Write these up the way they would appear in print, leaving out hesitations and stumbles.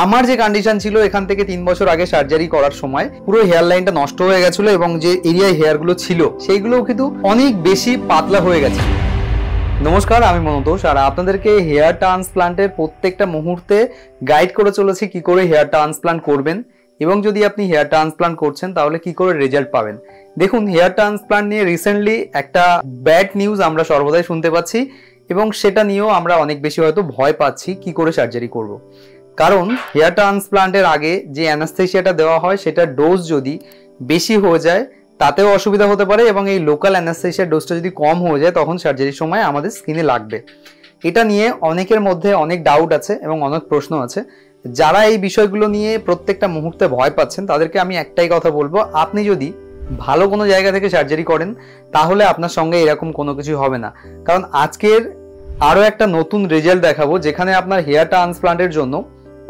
আমার যে কন্ডিশন ছিল এখান থেকে 3 বছর আগে সার্জারি করার সময় পুরো হেয়ার লাইনটা নষ্ট হয়ে গেছিল এবং যে এরিয়ায় হেয়ার গুলো ছিল সেইগুলোও কিন্তু অনেক বেশি পাতলা হয়ে গেছে। নমস্কার, আমি মনোতোষ আর আপনাদেরকে হেয়ার ট্রান্সপ্লান্টের প্রত্যেকটা মুহূর্তে গাইড করে চলেছি কি করে হেয়ার ট্রান্সপ্লান্ট করবেন এবং যদি আপনি হেয়ার ট্রান্সপ্লান্ট করছেন তাহলে কি করে রেজাল্ট পাবেন। দেখুন, হেয়ার ট্রান্সপ্লান্ট নিয়ে রিসেন্টলি একটা ব্যাড নিউজ আমরা সর্বদাই শুনতে পাচ্ছি এবং সেটা নিয়েও আমরা অনেক বেশি হয়তো ভয় পাচ্ছি কি করে সার্জারি করব। কারণ হেয়ার ট্রান্সপ্লান্টের আগে যে অ্যানাস্থেসিয়াটা দেওয়া হয় সেটা ডোজ যদি বেশি হয়ে যায় তাতেও অসুবিধা হতে পারে এবং এই লোকাল অ্যানাস্থেসিয়ার ডোজটা যদি কম হয়ে যায় তখন সার্জারির সময় আমাদের স্কিনে লাগবে। এটা নিয়ে অনেকের মধ্যে অনেক ডাউট আছে এবং অনেক প্রশ্ন আছে। যারা এই বিষয়গুলো নিয়ে প্রত্যেকটা মুহূর্তে ভয় পাচ্ছেন তাদেরকে আমি একটাই কথা বলবো, আপনি যদি ভালো কোনো জায়গা থেকে সার্জারি করেন তাহলে আপনার সঙ্গে এরকম কোনো কিছু হবে না। কারণ আজকের আরও একটা নতুন রেজাল্ট দেখাবো যেখানে আপনার হেয়ার ট্রান্সপ্লান্টের জন্য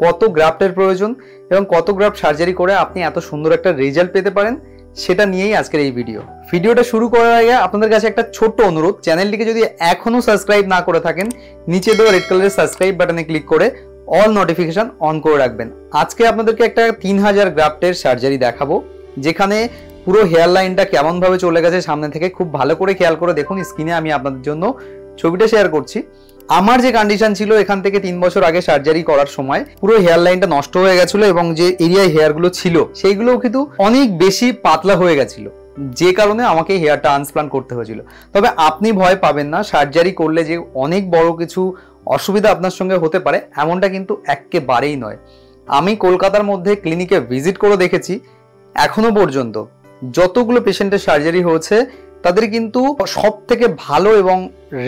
কত গ্রাফটের প্রয়োজন এবং কত গ্রাফট সার্জারি করে আপনি এত সুন্দর একটা রেজাল্ট পেতে পারেন সেটা নিয়েই আজকের এই ভিডিওটা শুরু করার আগে আপনাদের কাছে একটা ছোট্ট অনুরোধ, চ্যানেলটিকে যদি এখনো সাবস্ক্রাইব না করে থাকেন নিচে দেওয়া রেড কালারের সাবস্ক্রাইব বাটনে ক্লিক করে অল নোটিফিকেশন অন করে রাখবেন। আজকে আপনাদেরকে একটা 3000 গ্রাফটের সার্জারি দেখাবো যেখানে পুরো হেয়ার লাইনটা কেমন ভাবে চলে গেছে সামনে থেকে খুব ভালো করে খেয়াল করে দেখুন। স্ক্রিনে আমি আপনাদের জন্য ছবিটা শেয়ার করছি। আমার যে কন্ডিশন ছিল এখান থেকে 3 বছর আগে সার্জারি করার সময় পুরো হেয়ার লাইনটা নষ্ট হয়ে গেছিল এবং যে এরিয়ায় হেয়ার গুলো ছিল সেইগুলোও কিন্তু অনেক বেশি পাতলা হয়ে গেছিল, যে কারণে আমাকে হেয়ার ট্রান্সপ্লান্ট করতে হয়েছিল। তবে আপনি ভয় পাবেন না, সার্জারি করলে যে অনেক বড় কিছু অসুবিধা আপনার সঙ্গে হতে পারে এমনটা কিন্তু একেবারেই নয়। আমি কলকাতার মধ্যে ক্লিনিকে ভিজিট করে দেখেছি, এখনো পর্যন্ত যতগুলো পেশেন্টের সার্জারি হয়েছে তাদের কিন্তু সব থেকে ভালো এবং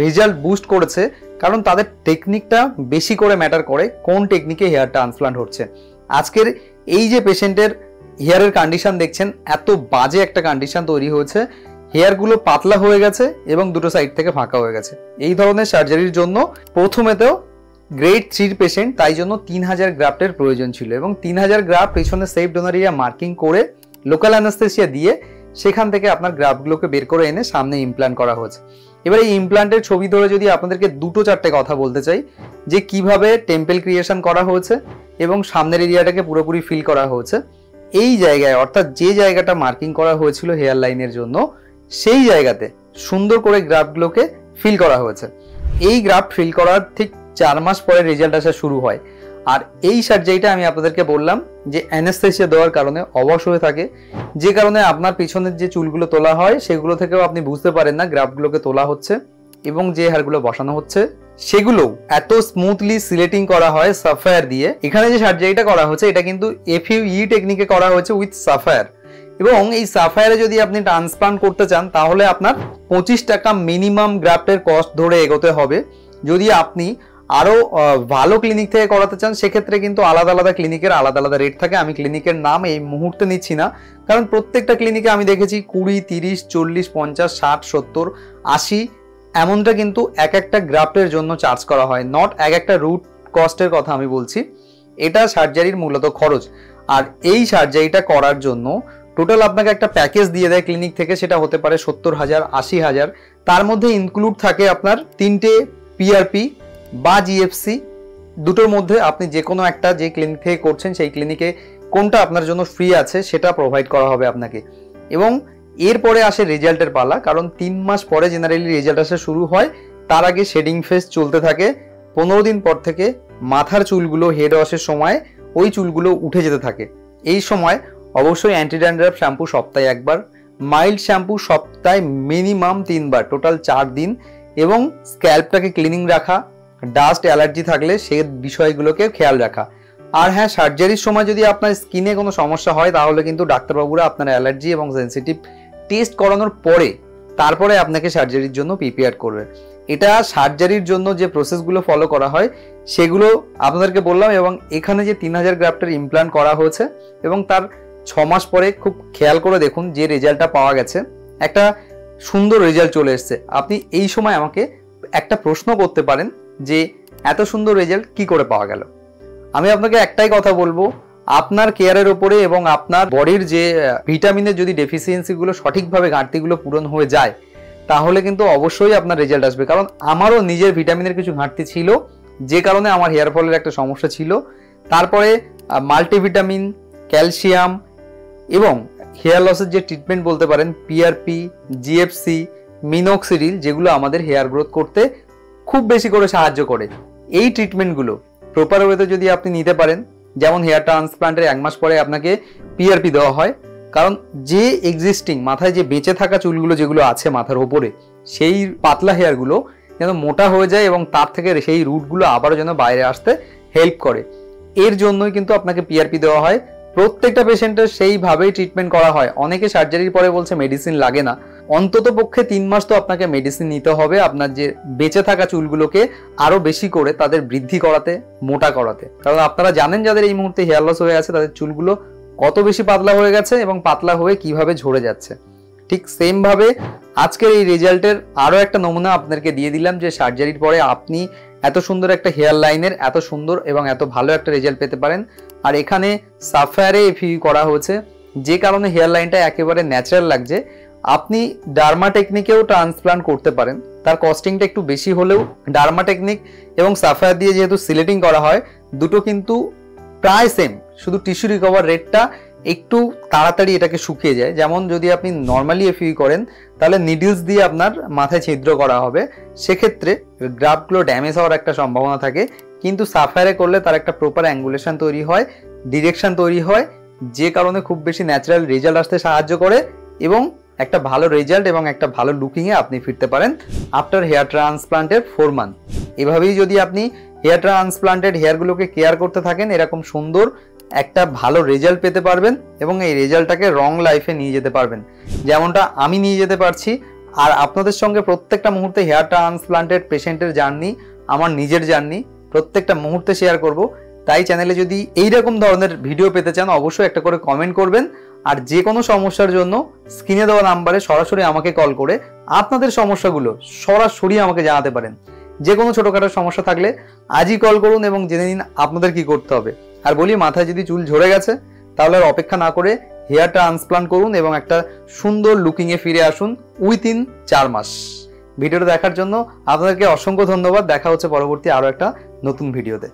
রেজাল্ট বুস্ট করেছে, কারণ তাদের টেকনিকটা বেশি করে ম্যাটার করে কোন টেকনিকে হেয়ার ট্রান্সপ্লান্ট হচ্ছে। আজকের এই যে পেশেন্টের হেয়ারের কন্ডিশন দেখছেন, এত বাজে একটা কন্ডিশন তৈরি হয়েছে, হেয়ারগুলো পাতলা হয়ে গেছে এবং দুটো সাইড থেকে ফাঁকা হয়ে গেছে। এই ধরনের সার্জারির জন্য প্রথমেতেও গ্রেড 3 পেশেন্ট, তাই জন্য 3000 গ্রাফটের প্রয়োজন ছিল এবং 3000 গ্রাফট পেছনে সেফ ডোনার এরিয়া মার্কিং করে লোকাল অ্যানাস্থেসিয়া দিয়ে সেখান থেকে আপনার গ্রাফটগুলোকে বের করে এনে সামনে ইমপ্ল্যান্ট করা হয়েছে। এবার এই ইমপ্ল্যান্টের ছবি ধরে যদি আপনাদেরকে দুটো চারটে কথা বলতে চাই যে কিভাবে টেম্পেল ক্রিয়েশন করা হয়েছে এবং সামনের এরিয়াটাকে পুরোপুরি ফিল করা হয়েছে। এই জায়গায় অর্থাৎ যে জায়গাটা মার্কিং করা হয়েছিল হেয়ার লাইনের জন্য সেই জায়গাতে সুন্দর করে গ্রাফটগুলোকে ফিল করা হয়েছে। এই গ্রাফট ফিল করার ঠিক 4 মাস পরে রেজাল্ট আসা শুরু হয়। আর এই সার্জারিটা আমি আপনাদেরকে বললাম যে অ্যানাস্থেসিয়া দেওয়ার কারণে অবশ হয়ে থাকে, যে কারণে আপনার পিছনের যে চুলগুলো তোলা হয় সেগুলো থেকেও আপনি বুঝতে পারেন না গ্রাফটগুলোকে তোলা হচ্ছে এবং যে হেয়ারগুলো বসানো হচ্ছে সেগুলো এত স্মুথলি সিলেটিং করা হয় সাফায়ার দিয়ে। এখানে যে সার্জারিটা করা হচ্ছে এটা কিন্তু FUE টেকনিকে করা হয়েছে উইথ সাফায়ার এবং এই সাফায়ারে যদি আপনি ট্রান্সপ্লান্ট করতে চান তাহলে আপনার 25 টাকা মিনিমাম গ্রাফটের কস্ট ধরে এগোতে হবে। যদি আপনি আরো ভালো ক্লিনিক থেকে করাতে চান সেক্ষেত্রে কিন্তু আলাদা আলাদা ক্লিনিকের আলাদা আলাদা রেট থাকে। আমি ক্লিনিকের নাম এই মুহূর্তে নিচ্ছি না, কারণ প্রত্যেকটা ক্লিনিকে আমি দেখেছি 20, 30, 40, 50, 60, 70, 80 এমনটা কিন্তু এক একটা গ্রাফটের জন্য চার্জ করা হয়। নট এক একটা রুট কস্টের কথা আমি বলছি, এটা সার্জারির মূলত খরচ। আর এই সার্জারিটা করার জন্য টোটাল আপনাকে একটা প্যাকেজ দিয়ে দেয় ক্লিনিক থেকে, সেটা হতে পারে 70,000, 80,000। তার মধ্যে ইনক্লুড থাকে আপনার 3টে PRP বা GFC, দুটোর মধ্যে আপনি যে কোনো একটা যে ক্লিনিক থেকে করছেন সেই ক্লিনিকে কোনটা আপনার জন্য ফ্রি আছে সেটা প্রোভাইড করা হবে আপনাকে। এবং এরপরে আসে রেজাল্টের পালা, কারণ 3 মাস পরে জেনারেলি রেজাল্ট আসা শুরু হয়। তার আগে শেডিং ফেজ চলতে থাকে। 15 দিন পর থেকে মাথার চুলগুলো হেড ওয়াশের সময় ওই চুলগুলো উঠে যেতে থাকে। এই সময় অবশ্যই অ্যান্টি ড্যান্ড্রাফ শ্যাম্পু সপ্তাহে একবার, মাইল্ড শ্যাম্পু সপ্তাহে মিনিমাম 3 বার, টোটাল 4 দিন, এবং স্ক্যাল্পটাকে ক্লিনিং রাখা, ডাস্ট অ্যালার্জি থাকলে সেই বিষয়গুলোকে খেয়াল রাখা। আর হ্যাঁ, সার্জারির সময় যদি আপনার স্কিনে কোনো সমস্যা হয় তাহলে কিন্তু ডাক্তারবাবুরা আপনার অ্যালার্জি এবং সেন্সিটিভ টেস্ট করানোর পরে তারপরে আপনাকে সার্জারির জন্য প্রিপেয়ার করবে। এটা সার্জারির জন্য যে প্রসেসগুলো ফলো করা হয় সেগুলো আপনাদেরকে বললাম। এবং এখানে যে 3000 গ্রাফটের ইমপ্ল্যান্ট করা হয়েছে এবং তার 6 মাস পরে খুব খেয়াল করে দেখুন যে রেজাল্টটা পাওয়া গেছে, একটা সুন্দর রেজাল্ট চলে এসছে। আপনি এই সময় আমাকে একটা প্রশ্ন করতে পারেন যে এত সুন্দর রেজাল্ট কি করে পাওয়া গেল। আমি আপনাকে একটাই কথা বলবো, আপনার কেয়ারের উপরে এবং আপনার বডির যে ভিটামিনের যদি ডেফিসিয়েন্সিগুলো সঠিকভাবে ঘাটতিগুলো পূরণ হয়ে যায় তাহলে কিন্তু অবশ্যই আপনার রেজাল্ট আসবে। কারণ আমারও নিজের ভিটামিনের কিছু ঘাটতি ছিল, যে কারণে আমার হেয়ার ফলের একটা সমস্যা ছিল, তারপরে মাল্টিভিটামিন, ক্যালসিয়াম এবং হেয়ার লসের যে ট্রিটমেন্ট বলতে পারেন পিআরপি, জিএফসি, মিনোক্সিডিল, যেগুলো আমাদের হেয়ার গ্রোথ করতে খুব বেশি করে সাহায্য করে। এই ট্রিটমেন্টগুলো প্রপার ওয়েতে যদি আপনি নিতে পারেন, যেমন হেয়ার ট্রান্সপ্লান্টের 1 মাস পরে আপনাকে পিআরপি দেওয়া হয়, কারণ যে এক্সিস্টিং মাথায় যে বেঁচে থাকা চুলগুলো যেগুলো আছে মাথার ওপরে, সেই পাতলা হেয়ারগুলো যেন মোটা হয়ে যায় এবং তার থেকে সেই রুটগুলো আবারও যেন বাইরে আসতে হেল্প করে। এর জন্যই কিন্তু আপনাকে পিআরপি দেওয়া হয়। প্রত্যেকটা পেশেন্টের সেইভাবেই ট্রিটমেন্ট করা হয়। অনেকে সার্জারির পরে বলছে মেডিসিন লাগে না, অন্তত পক্ষে 3 মাস তো আপনাকে মেডিসিন নিতে হবে আপনার যে বেঁচে থাকা চুলগুলোকে আরো বেশি করে তাদের বৃদ্ধি করাতে, মোটা করাতে। কারণ আপনারা জানেন যাদের এই মুহূর্তে হেয়ার লস হয়ে আছে তাদের চুলগুলো কত বেশি পাতলা হয়ে গেছে এবং পাতলা হয়ে কিভাবে ঝরে যাচ্ছে। ঠিক সেম ভাবে আজকের এই রেজাল্টের আরো একটা নমুনা আপনাদেরকে দিয়ে দিলাম যে সার্জারির পরে আপনি এত সুন্দর একটা হেয়ার লাইনের এত সুন্দর এবং এত ভালো একটা রেজাল্ট পেতে পারেন। আর এখানে সাফায়ারে এফইউ করা হয়েছে, যে কারণে হেয়ার লাইনটা একেবারে ন্যাচারাল লাগছে। আপনি ডার্মা টেকনিকেও ট্রান্সপ্লান্ট করতে পারেন, তার কস্টিংটা একটু বেশি হলেও ডার্মা টেকনিক এবং সাফায়ার দিয়ে যেহেতু সিলেটিং করা হয়, দুটো কিন্তু প্রায় সেম, শুধু টিস্যু রিকভার রেটটা একটু তাড়াতাড়ি এটাকে শুকিয়ে যায়। যেমন যদি আপনি নর্মালি এফইউ করেন তাহলে নিডলস দিয়ে আপনার মাথায় ছিদ্র করা হবে, সেক্ষেত্রে গ্রাফগুলো ড্যামেজ হওয়ার একটা সম্ভাবনা থাকে। কিন্তু সাফায়ারে করলে তার একটা প্রপার অ্যাঙ্গুলেশন তৈরি হয়, ডিরেকশন তৈরি হয়, যে কারণে খুব বেশি ন্যাচারাল রেজাল্ট আসতে সাহায্য করে এবং একটা ভালো রেজাল্ট এবং একটা ভালো লুকিংয়ে আপনি ফিরতে পারেন আফটার হেয়ার ট্রান্সপ্লান্টের 4 মান্থ। এভাবেই যদি আপনি হেয়ার ট্রান্সপ্লান্টেড হেয়ারগুলোকে কেয়ার করতে থাকেন, এরকম সুন্দর একটা ভালো রেজাল্ট পেতে পারবেন এবং এই রেজাল্টটাকে রং লাইফে নিয়ে যেতে পারবেন, যেমনটা আমি নিয়ে যেতে পারছি। আর আপনাদের সঙ্গে প্রত্যেকটা মুহূর্তে হেয়ার ট্রান্সপ্লান্টেড পেশেন্টের জার্নি, আমার নিজের জার্নি প্রত্যেকটা মুহূর্তে শেয়ার করব। তাই চ্যানেলে যদি এইরকম ধরনের ভিডিও পেতে চান অবশ্যই একটা করে কমেন্ট করবেন। আর যে কোনো সমস্যার জন্য স্ক্রিনে দেওয়া নাম্বারে সরাসরি আমাকে কল করে আপনাদের সমস্যাগুলো সরাসরি আমাকে জানাতে পারেন। যে কোনো ছোটোখাটো সমস্যা থাকলে আজই কল করুন এবং জেনে নিন আপনাদের কি করতে হবে। আর বলি, মাথায় যদি চুল ঝরে গেছে তাহলে আর অপেক্ষা না করে হেয়ার ট্রান্সপ্লান্ট করুন এবং একটা সুন্দর লুকিংয়ে ফিরে আসুন উইথিন 4 মাস। ভিডিওটা দেখার জন্য আপনাদেরকে অসংখ্য ধন্যবাদ। দেখা হচ্ছে পরবর্তী আরও একটা নতুন ভিডিওতে।